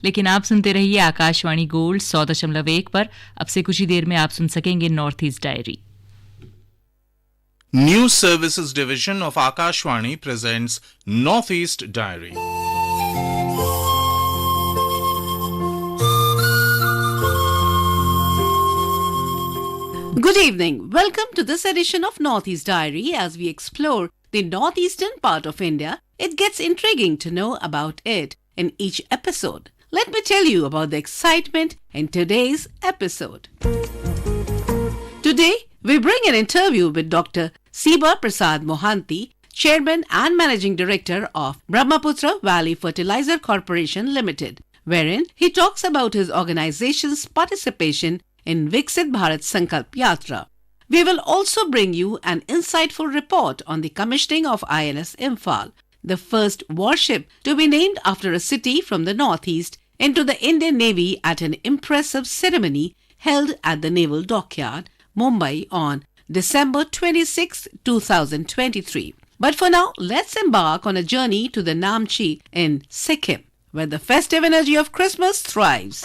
लेकिन आप सुनते रहिए आकाशवाणी गोल्ड 100.1 पर। अब से कुछ ही देर में आप सुन सकेंगे north east diary. News Services Division of Akashvani presents Northeast Diary. Good evening. Welcome to this edition of Northeast Diary. As we explore the northeastern part of India, it gets intriguing to know about it in each episode. Let me tell you about the excitement in today's episode. Today, we bring an interview with Dr. Siba Prasad Mohanty, Chairman and Managing Director of Brahmaputra Valley Fertilizer Corporation Limited, wherein he talks about his organization's participation in Viksit Bharat Sankalp Yatra. We will also bring you an insightful report on the commissioning of INS Imphal, the first warship to be named after a city from the northeast, into the Indian Navy at an impressive ceremony held at the Naval Dockyard, Mumbai on December 26, 2023. But for now, let's embark on a journey to the Namchi in Sikkim, where the festive energy of Christmas thrives.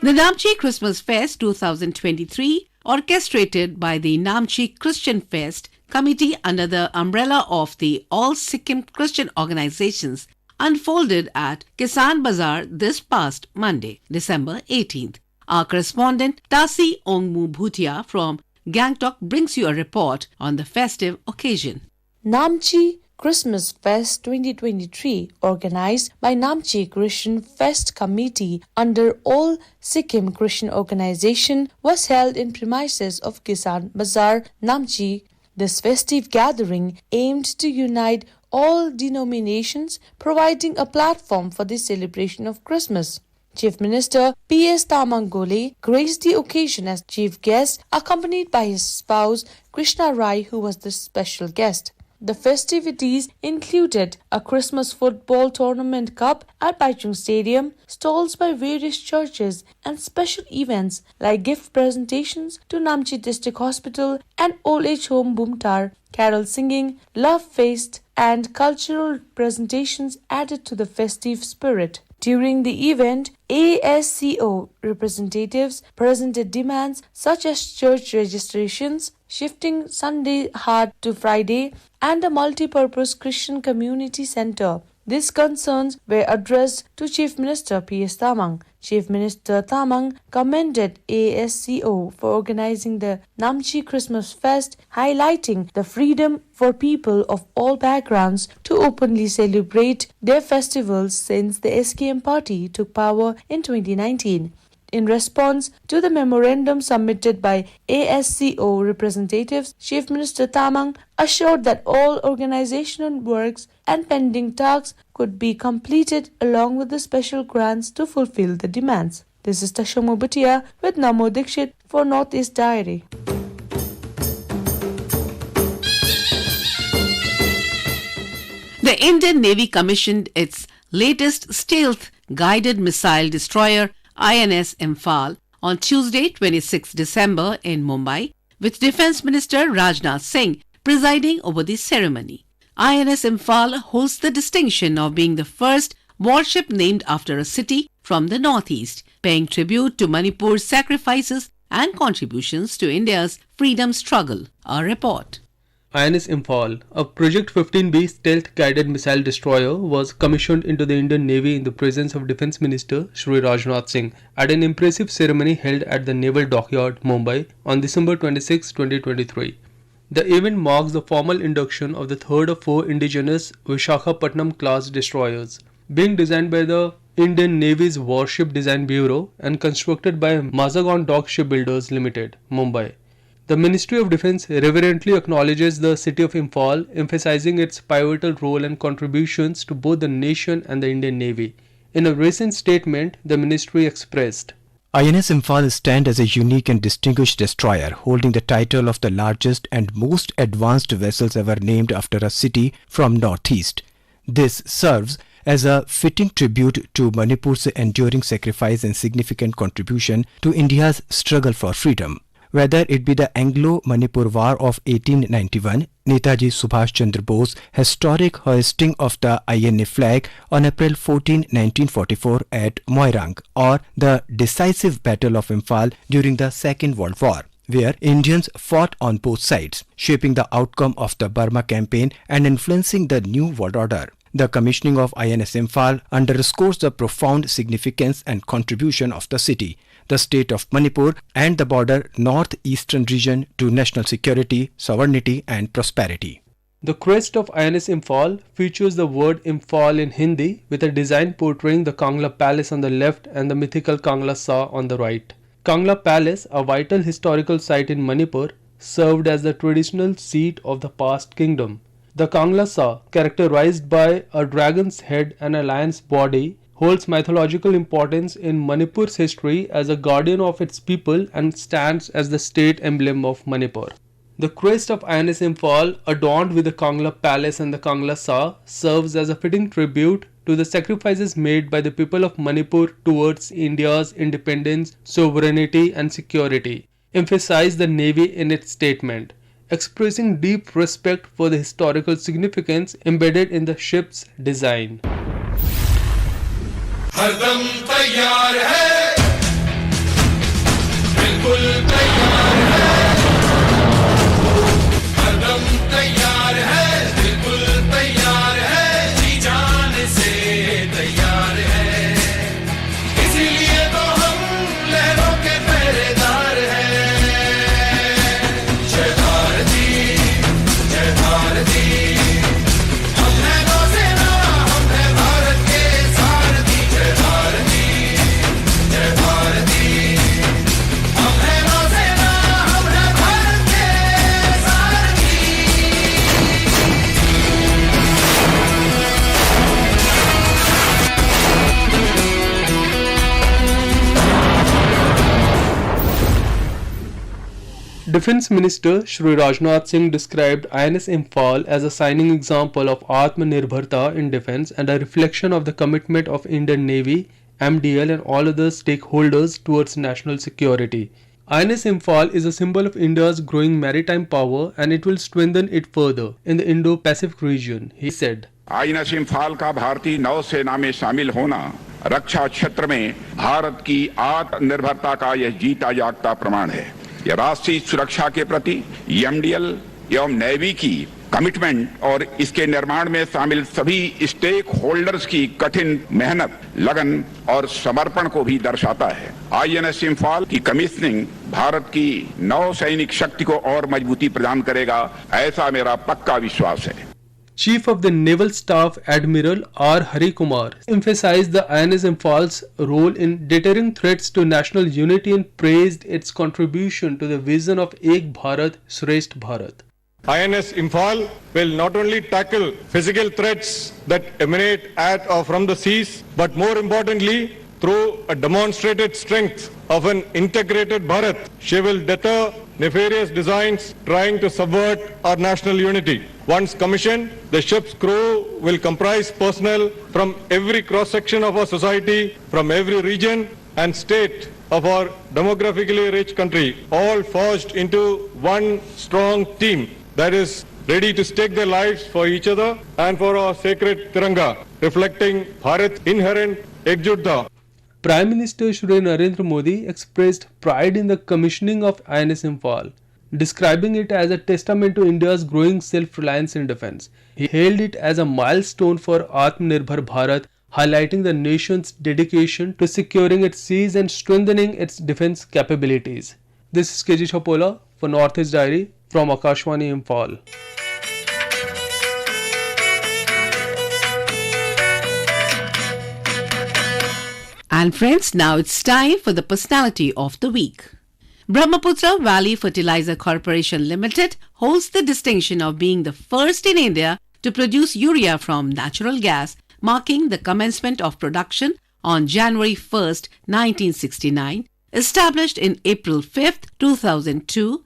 The Namchi Christmas Fest 2023, orchestrated by the Namchi Christian Fest Committee under the umbrella of the All Sikkim Christian Organizations, unfolded at Kisan Bazaar this past Monday, December 18th. Our correspondent Tasi Ongmu Bhutia from Gangtok brings you a report on the festive occasion. Namchi Christmas Fest 2023, organized by Namchi Christian Fest Committee under All Sikkim Christian Organization, was held in premises of Kisan Bazaar, Namchi. This festive gathering aimed to unite all denominations, providing a platform for the celebration of Christmas. Chief Minister P.S. Tamang Gole graced the occasion as chief guest, accompanied by his spouse Krishna Rai, who was the special guest. The festivities included a Christmas football tournament cup at Baichung Stadium, stalls by various churches, and special events like gift presentations to Namchi District Hospital and Old Age Home Bumtar, carol singing, love feast, and cultural presentations added to the festive spirit. During the event, ASCO representatives presented demands such as church registrations, shifting Sunday hard to Friday, and a multi-purpose Christian community center. These concerns were addressed to Chief Minister P.S. Tamang. Chief Minister Tamang commended ASCO for organizing the Namchi Christmas Fest, highlighting the freedom for people of all backgrounds to openly celebrate their festivals since the SKM party took power in 2019. In response to the memorandum submitted by ASCO representatives, Chief Minister Tamang assured that all organizational works and pending tasks could be completed along with the special grants to fulfill the demands. This is Tashomo Bhatia with Namo Dikshit for Northeast Diary. The Indian Navy commissioned its latest stealth guided missile destroyer INS Imphal on Tuesday 26 December in Mumbai, with Defence Minister Rajnath Singh presiding over the ceremony. INS Imphal holds the distinction of being the first warship named after a city from the northeast, paying tribute to Manipur's sacrifices and contributions to India's freedom struggle. A report. INS Imphal, a Project 15B stealth-guided missile destroyer, was commissioned into the Indian Navy in the presence of Defence Minister Shri Rajnath Singh at an impressive ceremony held at the Naval Dockyard, Mumbai on December 26, 2023. The event marks the formal induction of the third of four indigenous Vishakhapatnam-class destroyers, being designed by the Indian Navy's Warship Design Bureau and constructed by Mazagon Dock Shipbuilders Limited, Mumbai. The Ministry of Defence reverently acknowledges the city of Imphal, emphasizing its pivotal role and contributions to both the nation and the Indian Navy. In a recent statement, the ministry expressed, INS Imphal stands as a unique and distinguished destroyer, holding the title of the largest and most advanced vessels ever named after a city from northeast. This serves as a fitting tribute to Manipur's enduring sacrifice and significant contribution to India's struggle for freedom. Whether it be the Anglo-Manipur War of 1891, Netaji Subhash Chandra Bose historic hoisting of the INA flag on April 14, 1944 at Moirang, or the decisive Battle of Imphal during the Second World War, where Indians fought on both sides, shaping the outcome of the Burma campaign and influencing the new world order. The commissioning of INS Imphal underscores the profound significance and contribution of the city, the state of Manipur, and the border northeastern region to national security, sovereignty, and prosperity. The crest of INS Imphal features the word Imphal in Hindi with a design portraying the Kangla Palace on the left and the mythical Kangla Sa on the right. Kangla Palace, a vital historical site in Manipur, served as the traditional seat of the past kingdom. The Kangla Sa, characterized by a dragon's head and a lion's body, holds mythological importance in Manipur's history as a guardian of its people and stands as the state emblem of Manipur. The crest of INS Imphal, adorned with the Kangla Palace and the Kangla Sa, serves as a fitting tribute to the sacrifices made by the people of Manipur towards India's independence, sovereignty, and security, emphasized the Navy in its statement, expressing deep respect for the historical significance embedded in the ship's design. हरदम तैयार है, बिल्कुल तैयार है, हरदम तैयार है, बिल्कुल तैयार है, जी जान से तैयार है, इसीलिए तो हम लहरों के पहरेदार हैं। जय भारती, जय भारती, हम हैं नौसेना, हम हैं भारत के सारथी। जय भारती, जय भारती, हम हैं नौसेना, हम हैं भारत के सारथी। Defense Minister Shri Rajnath Singh described INS Imphal as a shining example of Atmanirbharta in defense and a reflection of the commitment of Indian Navy, MDL and all other stakeholders towards national security. INS Imphal is a symbol of India's growing maritime power and it will strengthen it further in the Indo-Pacific region, he said. INS Imphal का भारतीय नौसेना में शामिल होना रक्षा क्षेत्र में भारत की आत्मनिर्भरता का यह जीता जागता प्रमाण है। यह राष्ट्रीय सुरक्षा के प्रति एमडीएल एवं नेवी की कमिटमेंट और इसके निर्माण में शामिल सभी स्टेक होल्डर्स की कठिन मेहनत, लगन और समर्पण को भी दर्शाता है। आईएनएस इम्फाल की कमीशनिंग भारत की नौसैनिक शक्ति को और मजबूती प्रदान करेगा, ऐसा मेरा पक्का विश्वास है। Chief of the Naval Staff Admiral R. Hari Kumar emphasized the INS Imphal's role in deterring threats to national unity and praised its contribution to the vision of Ek Bharat, Shresth Bharat. INS Imphal will not only tackle physical threats that emanate at or from the seas, but more importantly, through a demonstrated strength of an integrated Bharat, she will deter nefarious designs trying to subvert our national unity. Once commissioned, the ship's crew will comprise personnel from every cross-section of our society, from every region and state of our demographically rich country, all forged into one strong team that is ready to stake their lives for each other and for our sacred Tiranga, reflecting Bharat's inherent ekjutta. Prime Minister Shri Narendra Modi expressed pride in the commissioning of INS Imphal, describing it as a testament to India's growing self-reliance in defense. He hailed it as a milestone for Atmanirbhar Bharat, highlighting the nation's dedication to securing its seas and strengthening its defense capabilities. This is KG Chapola for Northeast Diary from Akashwani Imphal. And friends, now it's time for the personality of the week. Brahmaputra Valley Fertilizer Corporation Limited holds the distinction of being the first in India to produce urea from natural gas, marking the commencement of production on January 1st, 1969. Established in April 5th, 2002,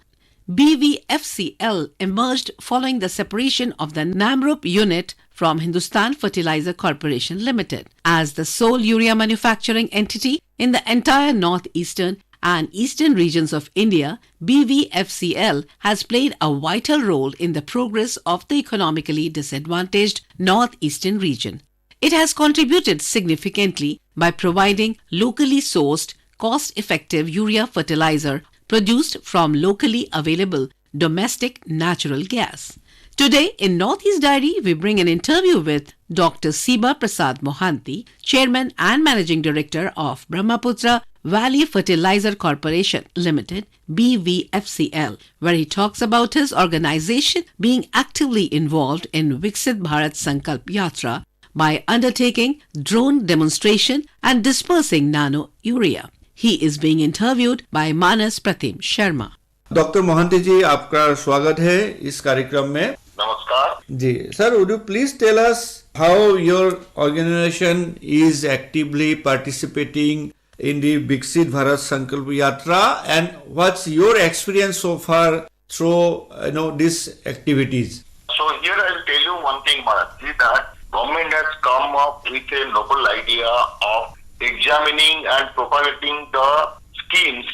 BVFCL emerged following the separation of the Namrup unit from Hindustan Fertilizer Corporation Limited as the sole urea manufacturing entity in the entire northeastern and Eastern Regions of India, BVFCL, has played a vital role in the progress of the economically disadvantaged Northeastern region. It has contributed significantly by providing locally sourced, cost-effective urea fertilizer produced from locally available domestic natural gas. Today in Northeast Diary, we bring an interview with Dr. Siba Prasad Mohanty, Chairman and Managing Director of Brahmaputra Valley Fertilizer Corporation Limited, BVFCL, where he talks about his organization being actively involved in Viksit Bharat Sankalp Yatra by undertaking drone demonstration and dispersing nano urea. He is being interviewed by Manas Pratim Sharma. Doctor Mohanty ji, आपका स्वागत है इस कार्यक्रम में. नमस्कार जी sir, would you please tell us how your organization is actively participating in the Viksit Bharat Sankalp Yatra and what's your experience so far through these activities? So here I will tell you one thing, Maharaj, that government has come up with a noble idea of examining and propagating the schemes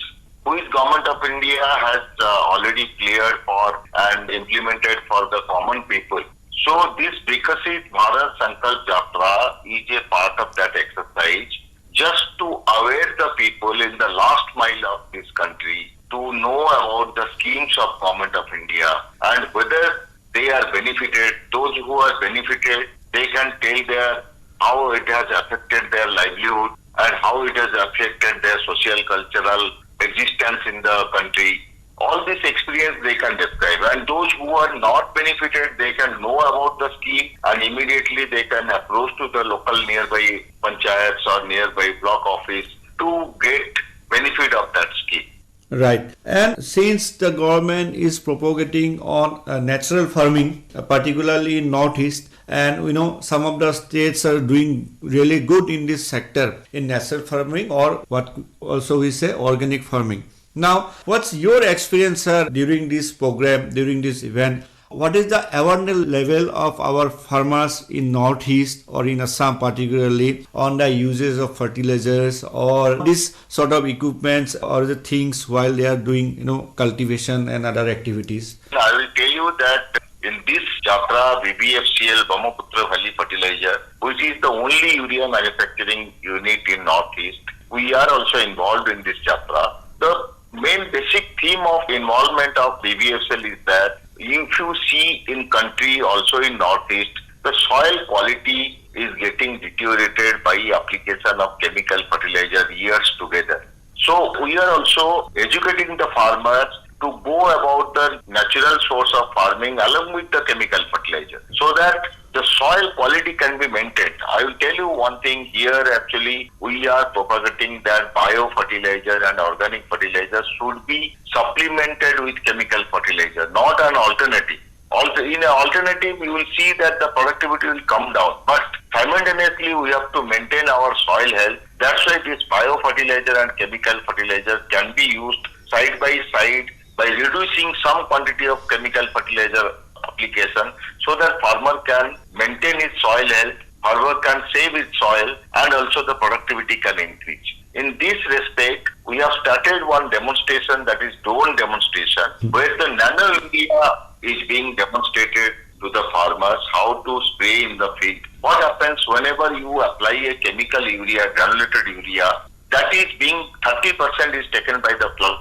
which Government of India has already cleared for and implemented for the common people. So this Viksit Bharat Sankalp Yatra is a part of that exercise, just to aware the people in the last mile of this country to know about the schemes of Government of India and whether they are benefited. Those who are benefited, they can tell how it has affected their livelihood and how it has affected their social cultural existence in the country. All this experience they can describe, and those who are not benefited, they can know about the scheme and immediately they can approach to the local nearby panchayats or nearby block office to get benefit of that scheme. Right. And since the government is propagating on natural farming, particularly in Northeast, and some of the states are doing really good in this sector in natural farming, or what also we say organic farming. Now, what's your experience, sir, during this program, during this event? What is the awareness level of our farmers in Northeast or in Assam particularly on the uses of fertilizers or this sort of equipments or the things while they are doing, cultivation and other activities? I will tell you that in this Yatra, BVFCL Brahmaputra Valley Fertilizer, which is the only urea manufacturing unit in Northeast, we are also involved in this Yatra. The main basic theme of involvement of BVFCL is that if you see in country, also in Northeast, the soil quality is getting deteriorated by application of chemical fertilizer years together. So we are also educating the farmers to go about the natural source of farming along with the chemical fertilizer so that the soil quality can be maintained. I will tell you one thing here, actually we are propagating that bio-fertilizer and organic fertilizer should be supplemented with chemical fertilizer, not an alternative. Also, in an alternative, you will see that the productivity will come down, but simultaneously we have to maintain our soil health. That's why this bio-fertilizer and chemical fertilizer can be used side by side by reducing some quantity of chemical fertilizer application so that farmer can maintain its soil health, farmer can save its soil, and also the productivity can increase. In this respect, we have started one demonstration, that is drone demonstration, where the nano urea is being demonstrated to the farmers how to spray in the field. What happens whenever you apply a chemical urea, granulated urea, that is being 30% is taken by the plant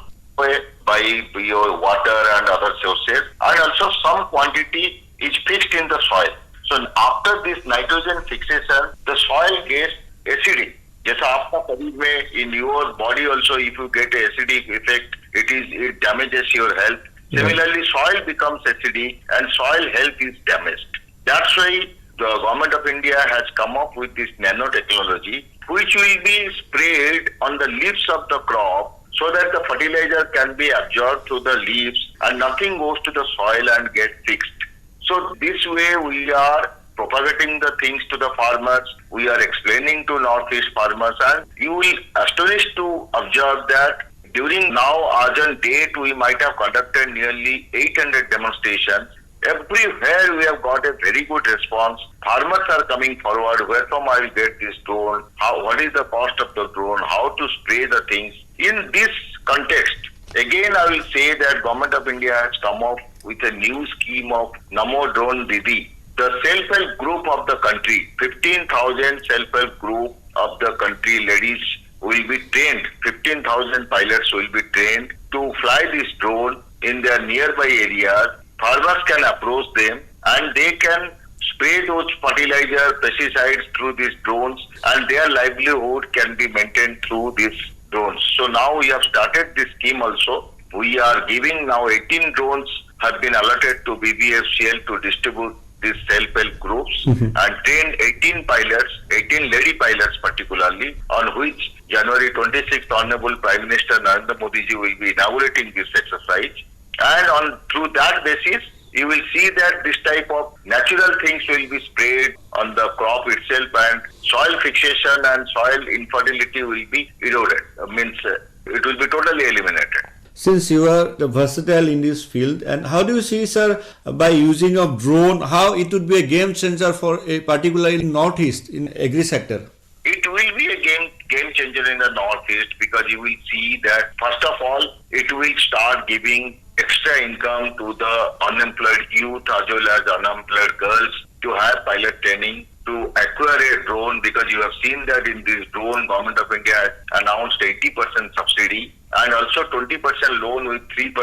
by your water and other sources, and also some quantity is fixed in the soil. So after this nitrogen fixation, the soil gets acidic. जैसा आपका शरीर में in your body also, if you get acidic effect, it damages your health. Similarly, soil becomes acidic and soil health is damaged. That's why the Government of India has come up with this nanotechnology, which will be sprayed on the leaves of the crop so that the fertilizer can be absorbed through the leaves and nothing goes to the soil and get fixed. So this way we are propagating the things to the farmers, we are explaining to Northeast farmers, and you will astonished to observe that during now urgent date we might have conducted nearly 800 demonstrations. Everywhere we have got a very good response. Farmers are coming forward, where from I will get this drone, what is the cost of the drone, how to spray the things. In this context, again I will say that Government of India has come up with a new scheme of Namo Drone Didi. The self-help group of the country, 15,000 self-help group of the country ladies will be trained, 15,000 pilots will be trained to fly this drone in their nearby areas. Farmers can approach them and they can spray those fertilizer, pesticides through these drones, and their livelihood can be maintained through these drones. So now we have started this scheme also. We are giving now 18 drones have been allotted to BBFCL to distribute these self-help groups and train 18 pilots, 18 lady pilots particularly, on which January 26th Honorable Prime Minister Narendra Modi ji will be inaugurating this exercise. And through that basis, you will see that this type of natural things will be sprayed on the crop itself, and soil fixation and soil infertility will be eroded. It will be totally eliminated. Since you are versatile in this field, and how do you see, sir, by using of drone, how it would be a game changer for a particularly Northeast in agri sector? It will be a game changer in the Northeast, because you will see that first of all, it will start giving extra income to the unemployed youth as well as unemployed girls to have pilot training to acquire a drone, because you have seen that in this drone, Government of India has announced 80% subsidy and also 20% loan with 3%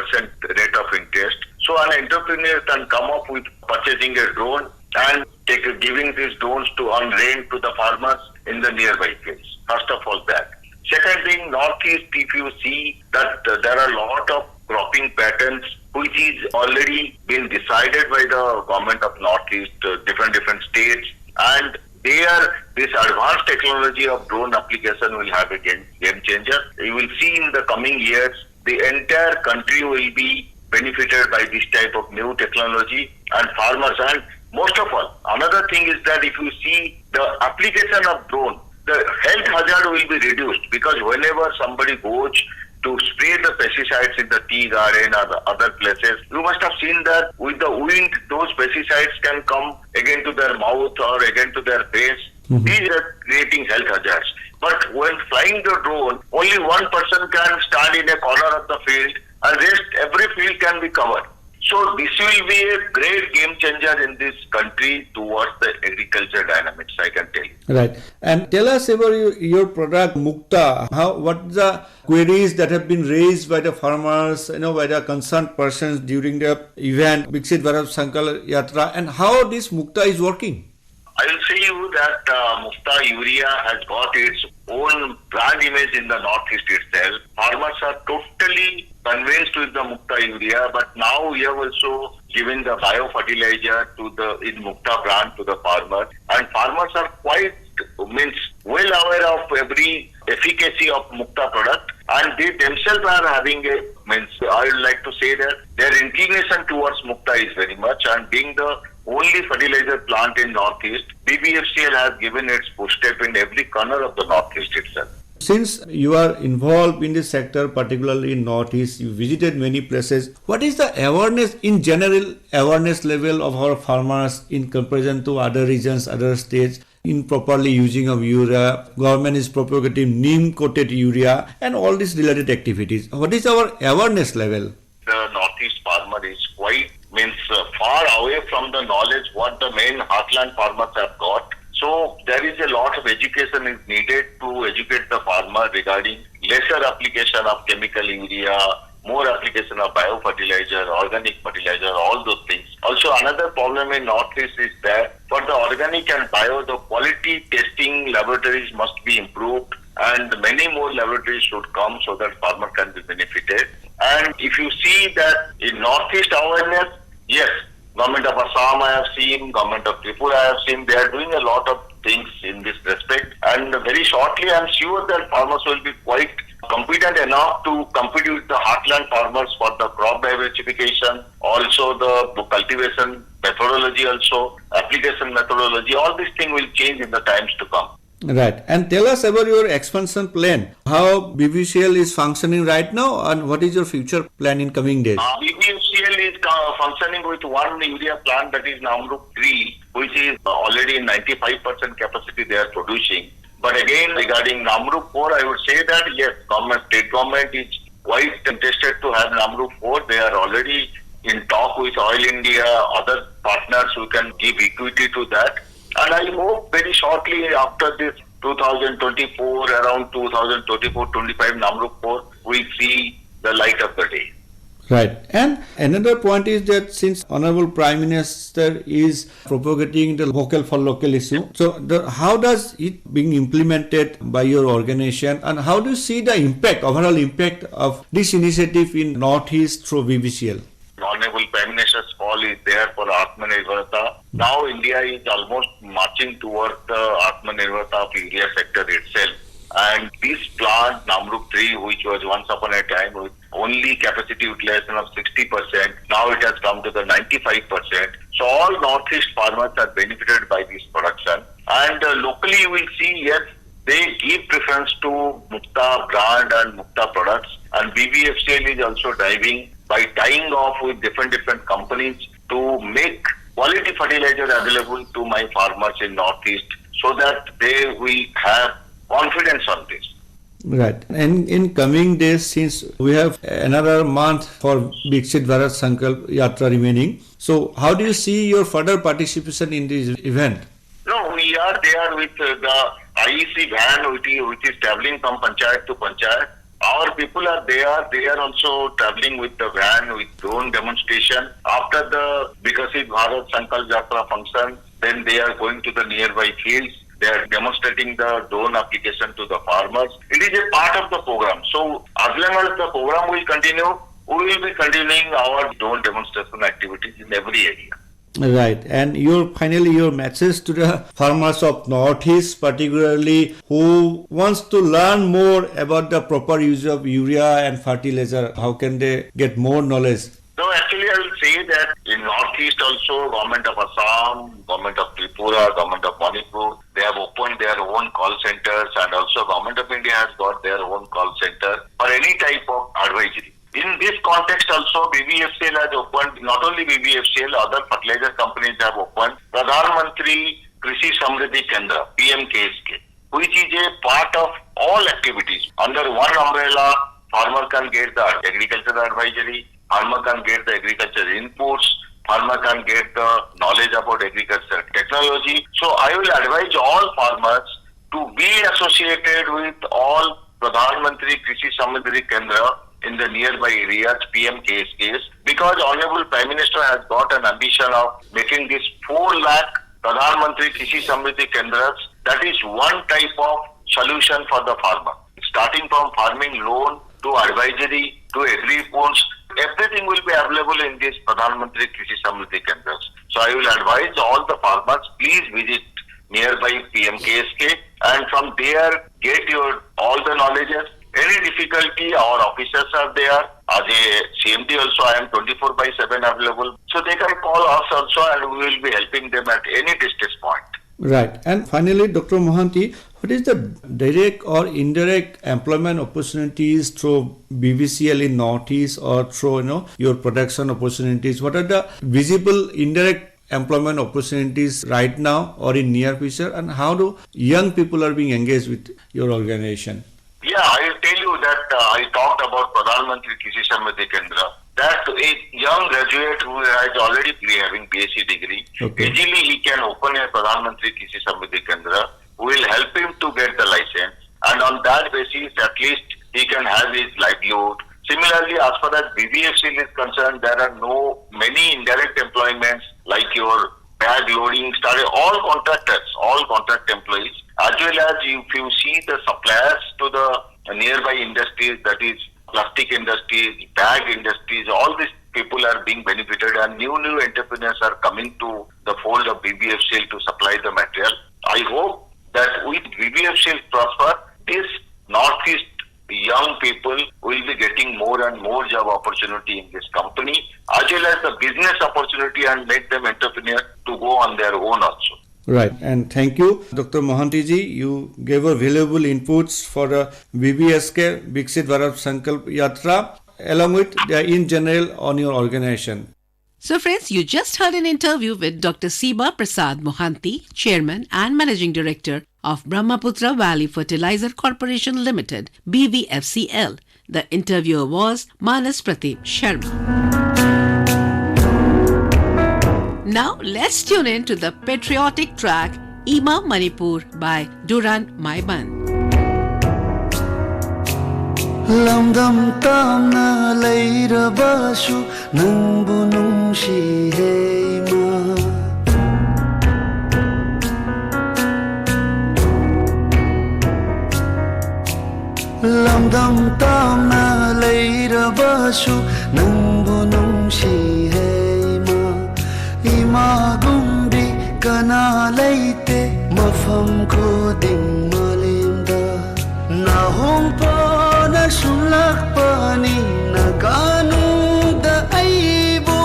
rate of interest. So an entrepreneur can come up with purchasing a drone and giving these drones to on rent to the farmers in the nearby fields. First of all that. Second thing, Northeast, if you see that there are a lot of cropping patterns which is already been decided by the government of Northeast, different states, and this advanced technology of drone application will have a game changer. You will see in the coming years, the entire country will be benefited by this type of new technology, and farmers. And most of all, another thing is that if you see the application of drone, the health hazard will be reduced, because whenever somebody goes to spray the pesticides in the tea garden or the other places, you must have seen that with the wind, those pesticides can come again to their mouth or again to their face. These are creating health hazards. But when flying the drone, only one person can stand in a corner of the field, and rest every field can be covered. So this will be a great game changer in this country towards the agriculture dynamics, I can tell you. Right. And tell us about your product Mukta. What the queries that have been raised by the farmers, by the concerned persons during the event Viksit Bharat Sankalp Yatra, and how this Mukta is working? I will say you that Mukta Urea has got its own brand image in the Northeast itself. Farmers are totally convinced with the Mukta Urea, but now we have also given the biofertilizer in Mukta brand to the farmers, and farmers are quite well aware of every efficacy of Mukta product, and they themselves are having I would like to say that their inclination towards Mukta is very much, and being the only fertilizer plant in Northeast, BBFCL has given its footstep in every corner of the Northeast itself. Since you are involved in this sector, particularly in Northeast, you visited many places. What is the awareness, in general, awareness level of our farmers in comparison to other regions, other states, in properly using of urea? Government is propagating neem-coated urea and all these related activities. What is our awareness level? The Northeast farmer is quite far away from the knowledge what the main heartland farmers have got. So there is a lot of education is needed to educate the farmer regarding lesser application of chemical urea, more application of biofertilizer, organic fertilizer, all those things. Also another problem in Northeast is that for the organic and bio, the quality testing laboratories must be improved, and many more laboratories should come so that farmer can be benefited. And if you see that in Northeast awareness, yes, Government of Assam I have seen, Government of Tripura I have seen, they are doing a lot of things in this respect. And very shortly I am sure that farmers will be quite competent enough to compete with the heartland farmers for the crop diversification, also the cultivation methodology, also application methodology. All these things will change in the times to come. Right. And tell us about your expansion plan. How BBFCL is functioning right now, and what is your future plan in coming days? BBFCL is functioning with one urea plant, that is Namrup 3, which is already 95% capacity they are producing. But again, regarding Namrup 4, I would say that yes, state government is quite interested to have Namrup 4. They are already in talk with Oil India, other partners who can give equity to that. And I hope very shortly after this 2024, around 2024-25 Namrup 4, we see the light of the day. Right. And another point is that since Honorable Prime Minister is propagating the vocal for local issue, so how does it being implemented by your organization, and how do you see the impact, overall impact of this initiative in Northeast through BBCL? Honorable Prime Minister's call is there for Atmanirbharta. Now India is almost marching towards the Atmanirbharta of India sector itself. And this plant, Namrup 3, which was once upon a time with only capacity utilization of 60%, now it has come to the 95%. So all Northeast farmers are benefited by this production. And locally you will see, yes, they give preference to Mukta brand and Mukta products. And BBFCL is also driving by tying off with different companies to make quality fertilizer available to my farmers in Northeast so that they will have confidence on this. Right. And in coming days, since we have another month for Viksit Bharat Sankalp Yatra remaining, so how do you see your further participation in this event? No, we are there with the IEC van which is traveling from Panchayat to Panchayat. Our people are there. They are also traveling with the van with drone demonstration. After the Viksit Bharat Sankalp Yatra function, then they are going to the nearby fields. They are demonstrating the drone application to the farmers. It is a part of the program. So as long as the program will continue, we will be continuing our drone demonstration activities in every area. Right. And finally your message to the farmers of Northeast, particularly who wants to learn more about the proper use of urea and fertilizer, how can they get more knowledge? No, actually I will say that in Northeast also, Government of Assam, Government of Tripura, Government of Manipur, they have opened their own call centers, and also Government of India has got their own call center for any type of advisory. In this context also, BBFCL has opened, not only BBFCL, other fertilizer companies have opened Pradhan Mantri Krishi Samriddhi Kendra, PMKSK, which is a part of all activities. Under one umbrella, farmer can get the agricultural advisory, farmer can get the agricultural inputs, farmer can get the knowledge about agricultural technology. So I will advise all farmers to be associated with all Pradhan Mantri Krishi Samriddhi Kendra in the nearby areas, PMKSKs, because Honorable Prime Minister has got an ambition of making this 4 lakh Pradhan Mantri Krishi Samriddhi Kendras. That is one type of solution for the farmer. Starting from farming loan to advisory to agri inputs, everything will be available in this Pradhan Mantri Krishi Samriddhi Kendras. So I will advise all the farmers, please visit nearby PMKSK and from there get all the knowledges. Any difficulty, our officers are there. As a CMD also, I am 24/7 available. So they can call us also and we will be helping them at any distress point. Right. And finally, Dr. Mohanty, what is the direct or indirect employment opportunities through BBCL in Northeast or through your production opportunities? What are the visible indirect employment opportunities right now or in near future, and how do young people are being engaged with your organization? Yeah, I will tell you that I talked about Pradhan Mantri Krishi Samriddhi Kendra. That a young graduate who is already having BSc degree, easily he can open a Pradhan Mantri Krishi Samriddhi Kendra, who will help him to get the license, and on that basis at least he can have his livelihood. Similarly, as far as BBFCL is concerned, there are many indirect employments like your bag loading, all contract employees, as well as if you see the suppliers to the nearby industries, that is plastic industries, bag industries, all these people are being benefited, and new entrepreneurs are coming to the fold of BBFCL to supply the material. I hope that with BBFCL prosper, this Northeast young people will be getting more and more job opportunity in this company, as well as the business opportunity, and make them entrepreneurs to go on their own also. Right, and thank you, Dr. Mohanty ji. You gave a valuable inputs for the BBSK Viksit Bharat Sankalp Yatra, along with in general on your organization. So friends, you just heard an interview with Dr. Siba Prasad Mohanty, Chairman and Managing Director of Brahmaputra Valley Fertilizer Corporation Limited, BVFCL. The interviewer was Manas Prateep Sharma. Now let's tune in to the patriotic track Ima Manipur by Duran Maiban. Lamdam tamna leirabashu nangbu nungshi heima Lamdam tamna leirabashu nangbu nungshi heima Ima gumbi kana leite mafam khoding malimda na hompa Sulak pani naganu da aibu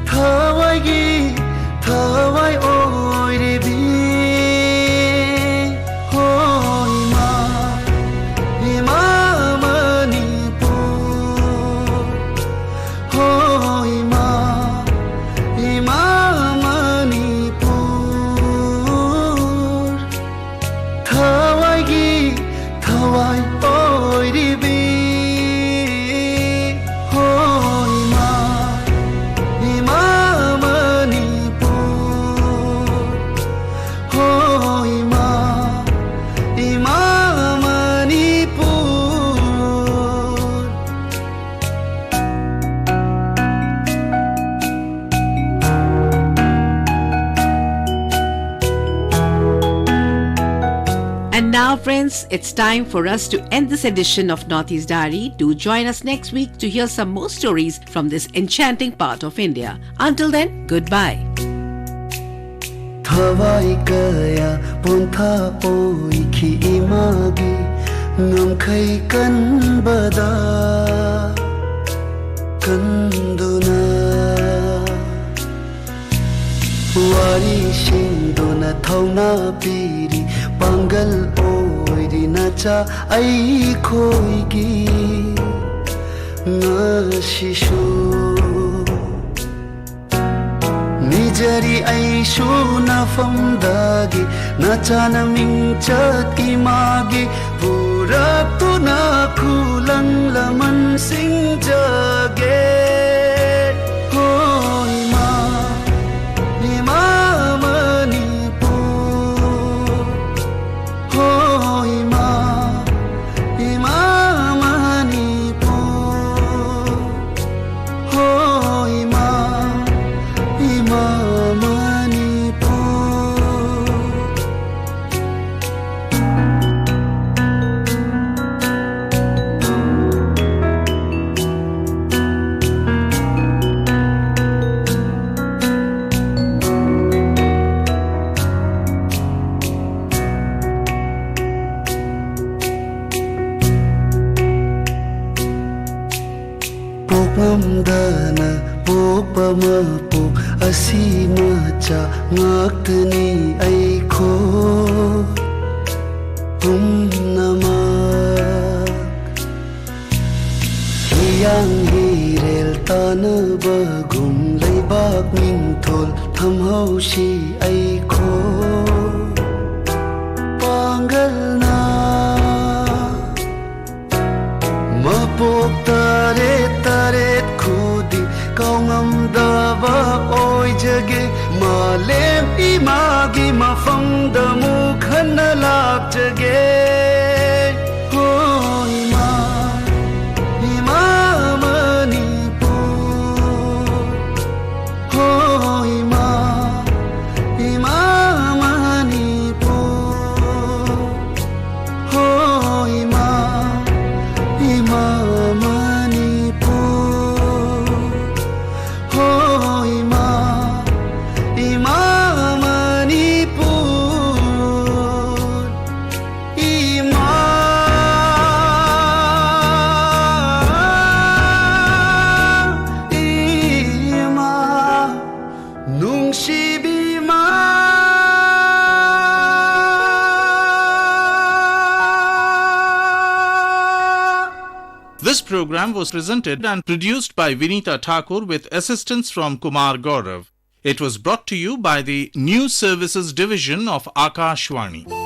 thawai gi thawai oi re bi hoi ma manipur hoi ma manipur thawai gi thawai oi re bi Now, friends, it's time for us to end this edition of Northeast Diary. Do join us next week to hear some more stories from this enchanting part of India. Until then, goodbye. Thawai kaya pontha oi ki imagi ngam khai kan bada kanduna wari shindona thauna piri pangal oiri nacha ai khoi gi ngashishu nijari ai shu na famdagi nacha na mingchat imagi purak tu na khulang laman sing jage hoi ma Ngamdana popa mapu asima cha ngaktani aiko namak hiyang hirel tana bagum leibak mingthol thamhau shi aiko pangal na mapok taret taret khudi kaungam dava oi jage malem imagi mafam damu khanna lak jage hoi ma manipur hoi ma manipur hoi ma This program was presented and produced by Vinita Thakur with assistance from Kumar Gaurav. It was brought to you by the News Services Division of Akashvani.